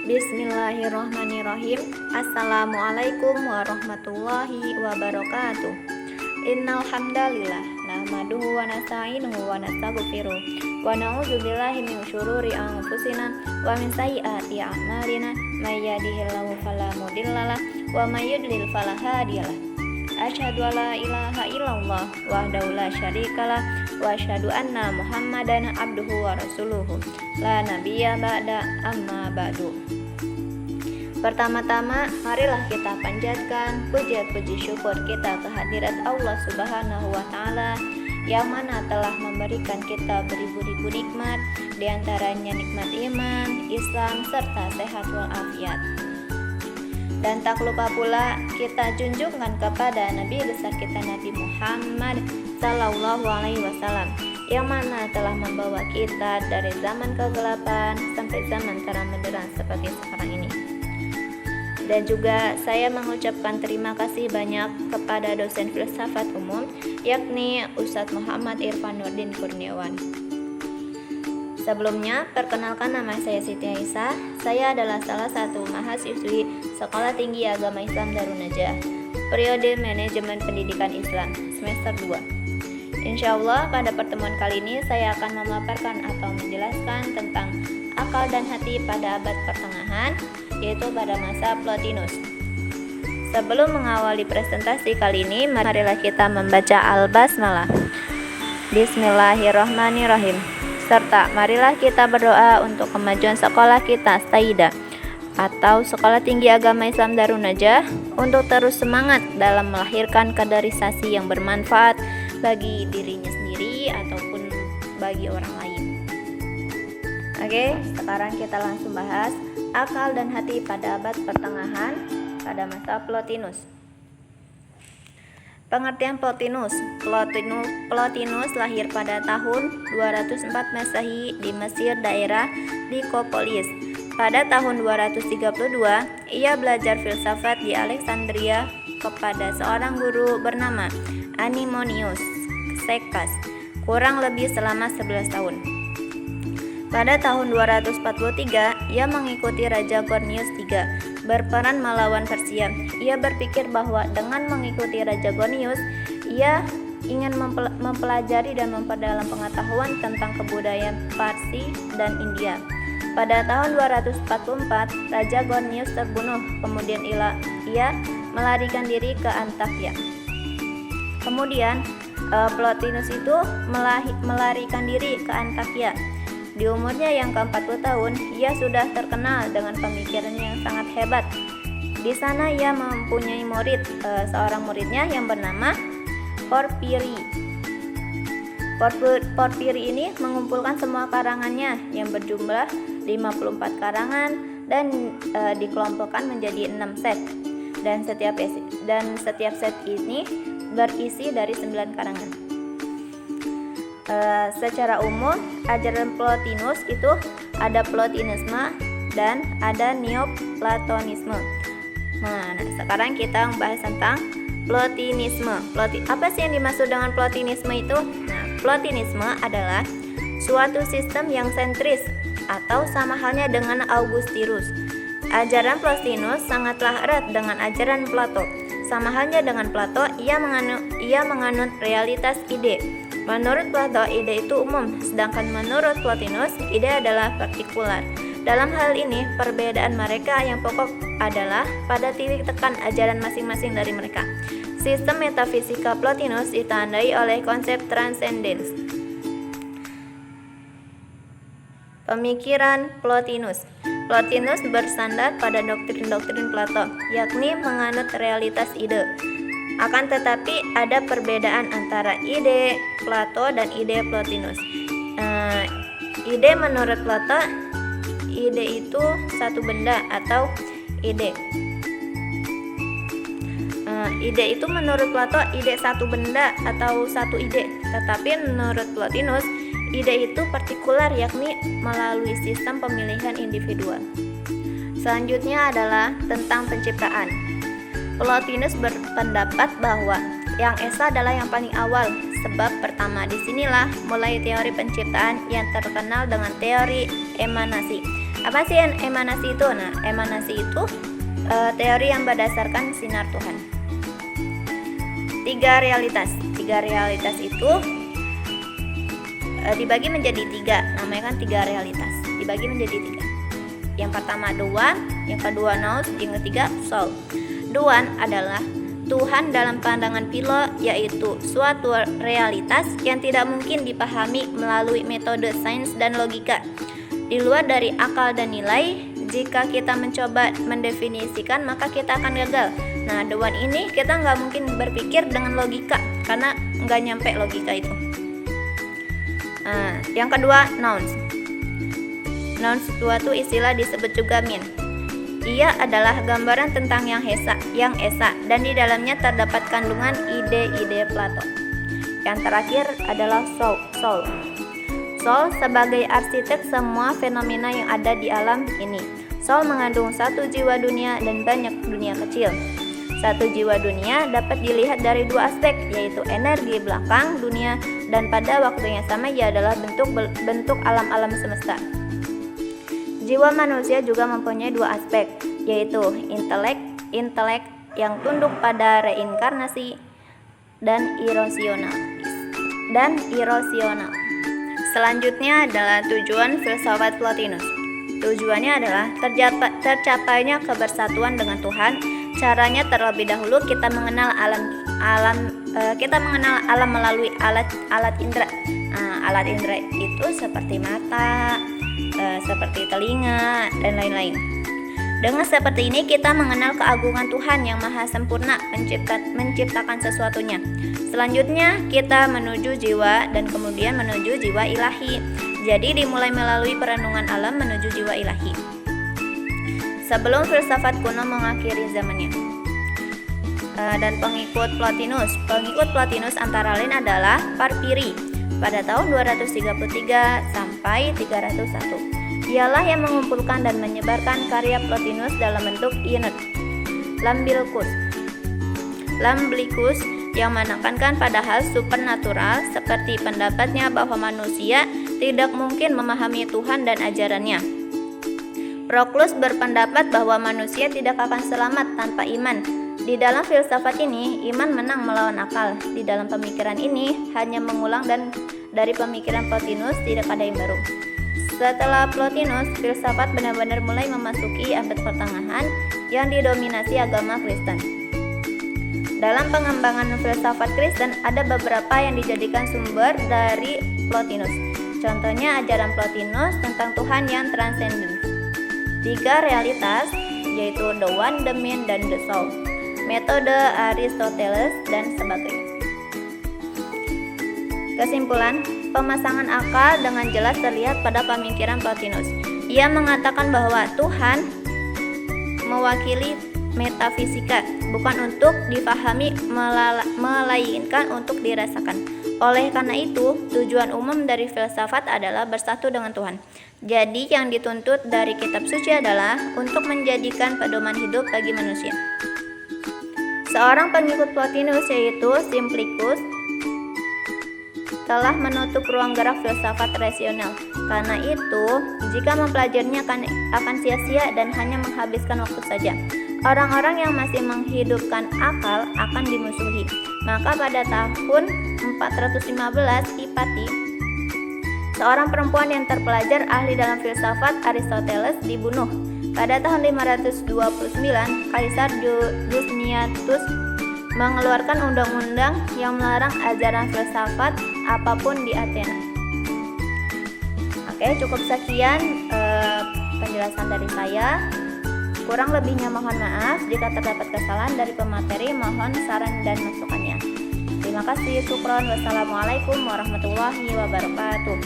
Bismillahirrahmanirrahim. Assalamualaikum warahmatullahi wabarakatuh. Innal hamdalillah nahmaduhu wa nasta'inuhu wa nastaghfiruh wa na'udzu billahi min syururi anfusina wa min sayyiati a'malina may yahdihillahu fala mudhillalah wa may yudlil fala hadiyalah. Asyhadu an la ilaha illallah wahdahu la syarikalah wa asyhadu anna Muhammadan abduhu wa rasuluhu la nabiyya ba'da amma ba'du. Pertama-tama, marilah kita panjatkan puji syukur kita kehadirat Allah Subhanahu wa Ta'ala yang mana telah memberikan kita beribu-ribu nikmat, diantaranya nikmat iman, Islam, serta sehat walafiat. Dan tak lupa pula kita junjungkan kepada Nabi besar kita Nabi Muhammad Sallallahu Alaihi Wasallam yang mana telah membawa kita dari zaman kegelapan sampai zaman terang benderang seperti sekarang ini. Dan juga saya mengucapkan terima kasih banyak kepada dosen filsafat umum yakni Ustadz Muhammad Irfan Nurdin Kurniawan. Sebelumnya, perkenalkan nama saya Siti Aisyah. Saya adalah salah satu mahasiswi Sekolah Tinggi Agama Islam Darun Najah, periode Manajemen Pendidikan Islam, semester 2. Insya Allah pada pertemuan kali ini saya akan memaparkan atau menjelaskan tentang akal dan hati pada abad pertengahan, yaitu pada masa Plotinus. Sebelum mengawali presentasi kali ini, marilah kita membaca Al-Basmalah. Bismillahirrahmanirrahim. Serta marilah kita berdoa untuk kemajuan sekolah kita Saida atau Sekolah Tinggi Agama Islam Darun Najah untuk terus semangat dalam melahirkan kaderisasi yang bermanfaat bagi dirinya sendiri ataupun bagi orang lain. Oke, sekarang kita langsung bahas akal dan hati pada abad pertengahan pada masa Plotinus. Pengertian Plotinus lahir pada tahun 204 Masehi di Mesir daerah Nikopolis. Pada tahun 232, ia belajar filsafat di Alexandria kepada seorang guru bernama Animonius Sekas, kurang lebih selama 11 tahun. Pada tahun 243, ia mengikuti Raja Gornius III berperan melawan Persia. Ia berpikir bahwa dengan mengikuti Raja Gornius, ia ingin mempelajari dan memperdalam pengetahuan tentang kebudayaan Parsi dan India. Pada tahun 244, Raja Gornius terbunuh, kemudian ia melarikan diri ke Antakya. Kemudian Plotinus itu melarikan diri ke Antakya. Di umurnya yang ke-40 tahun, ia sudah terkenal dengan pemikiran yang sangat hebat. Di sana ia mempunyai murid, seorang muridnya yang bernama Porpiri. Porpiri ini mengumpulkan semua karangannya yang berjumlah 54 karangan dan dikelompokkan menjadi 6 set. Dan setiap set ini berisi dari 9 karangan. Secara umum, ajaran Plotinus itu ada Plotinisme dan ada Neoplatonisme. Nah, sekarang kita membahas tentang Plotinisme. Apa sih yang dimaksud dengan Plotinisme itu? Nah, Plotinisme adalah suatu sistem yang sentris atau sama halnya dengan Augustinus. Ajaran Plotinus sangatlah erat dengan ajaran Plato. Sama halnya dengan Plato, ia menganut realitas ide. Menurut Plato, ide itu umum, sedangkan menurut Plotinus, ide adalah partikular. Dalam hal ini, perbedaan mereka yang pokok adalah pada titik tekan ajaran masing-masing dari mereka. Sistem metafisika Plotinus ditandai oleh konsep transcendence. Pemikiran Plotinus bersandar pada doktrin-doktrin Plato, yakni menganut realitas ide. Akan tetapi ada perbedaan antara ide Plato dan ide Plotinus. Ide menurut Plato, ide itu satu benda atau ide. Ide itu menurut Plato ide satu benda atau satu ide. Tetapi menurut Plotinus, ide itu partikular yakni melalui sistem pemilihan individual. Selanjutnya adalah tentang penciptaan. Plotinus berpendapat bahwa yang esa adalah yang paling awal, sebab pertama disinilah mulai teori penciptaan yang terkenal dengan teori emanasi. Apa sih emanasi itu? Nah, emanasi itu teori yang berdasarkan sinar Tuhan. Tiga realitas itu dibagi menjadi tiga, namanya kan tiga realitas, dibagi menjadi tiga. Yang pertama Doan, yang kedua Nous, yang ketiga Soul. Doan adalah Tuhan dalam pandangan Philo, yaitu suatu realitas yang tidak mungkin dipahami melalui metode sains dan logika, di luar dari akal dan nilai. Jika kita mencoba mendefinisikan, maka kita akan gagal. Nah, Doan ini kita nggak mungkin berpikir dengan logika, karena nggak nyampe logika itu. Yang kedua Nouns. Nouns suatu istilah disebut juga min. Ia adalah gambaran tentang yang esa, dan di dalamnya terdapat kandungan ide-ide Plato. Yang terakhir adalah soul. Soul sebagai arsitek semua fenomena yang ada di alam ini. Soul mengandung satu jiwa dunia dan banyak dunia kecil. Satu jiwa dunia dapat dilihat dari dua aspek, yaitu energi belakang dunia, dan pada waktu yang sama ia adalah bentuk alam-alam semesta. Jiwa manusia juga mempunyai dua aspek, yaitu intelek yang tunduk pada reinkarnasi dan irasional. Selanjutnya adalah tujuan filsafat Plotinus. Tujuannya adalah tercapainya kebersatuan dengan Tuhan. Caranya terlebih dahulu kita mengenal alam melalui alat indera. Alat indera itu seperti mata, seperti telinga, dan lain-lain. Dengan seperti ini kita mengenal keagungan Tuhan yang maha sempurna menciptakan sesuatunya. Selanjutnya kita menuju jiwa dan kemudian menuju jiwa ilahi. Jadi dimulai melalui perenungan alam menuju jiwa ilahi. Sebelum filsafat kuno mengakhiri zamannya. Dan pengikut Plotinus antara lain adalah Porphyry pada tahun 233 sampai 301. Ialah yang mengumpulkan dan menyebarkan karya Plotinus dalam bentuk Inet, Iamblichus yang menekankan pada hal supernatural, seperti pendapatnya bahwa manusia tidak mungkin memahami Tuhan dan ajarannya. Proclus berpendapat bahwa manusia tidak akan selamat tanpa iman. Di dalam filsafat ini, iman menang melawan akal. Di dalam pemikiran ini, hanya mengulang dan dari pemikiran Plotinus tidak ada yang baru. Setelah Plotinus, filsafat benar-benar mulai memasuki abad pertengahan yang didominasi agama Kristen. Dalam pengembangan filsafat Kristen, ada beberapa yang dijadikan sumber dari Plotinus. Contohnya ajaran Plotinus tentang Tuhan yang transenden. 3 realitas, yaitu the one, the mean, dan the soul. Metode Aristoteles dan sebagainya. Kesimpulan, pemasangan akal dengan jelas terlihat pada pemikiran Plotinus. Ia mengatakan bahwa Tuhan mewakili metafisika, bukan untuk dipahami melainkan untuk dirasakan. Oleh karena itu, tujuan umum dari filsafat adalah bersatu dengan Tuhan. Jadi yang dituntut dari kitab suci adalah untuk menjadikan pedoman hidup bagi manusia. Seorang pengikut Plotinus, yaitu Simplicus, telah menutup ruang gerak filsafat rasional. Karena itu, jika mempelajarinya akan sia-sia dan hanya menghabiskan waktu saja. Orang-orang yang masih menghidupkan akal akan dimusuhi. Maka pada tahun 415 Hipati, seorang perempuan yang terpelajar ahli dalam filsafat Aristoteles dibunuh. Pada tahun 529, Kaisar Jusnianus mengeluarkan undang-undang yang melarang ajaran filsafat apapun di Athena. Oke, cukup sekian penjelasan dari saya. Kurang lebihnya mohon maaf. Jika terdapat kesalahan dari pemateri, mohon saran dan masukannya. Terima kasih. Syukron. Wassalamualaikum warahmatullahi wabarakatuh.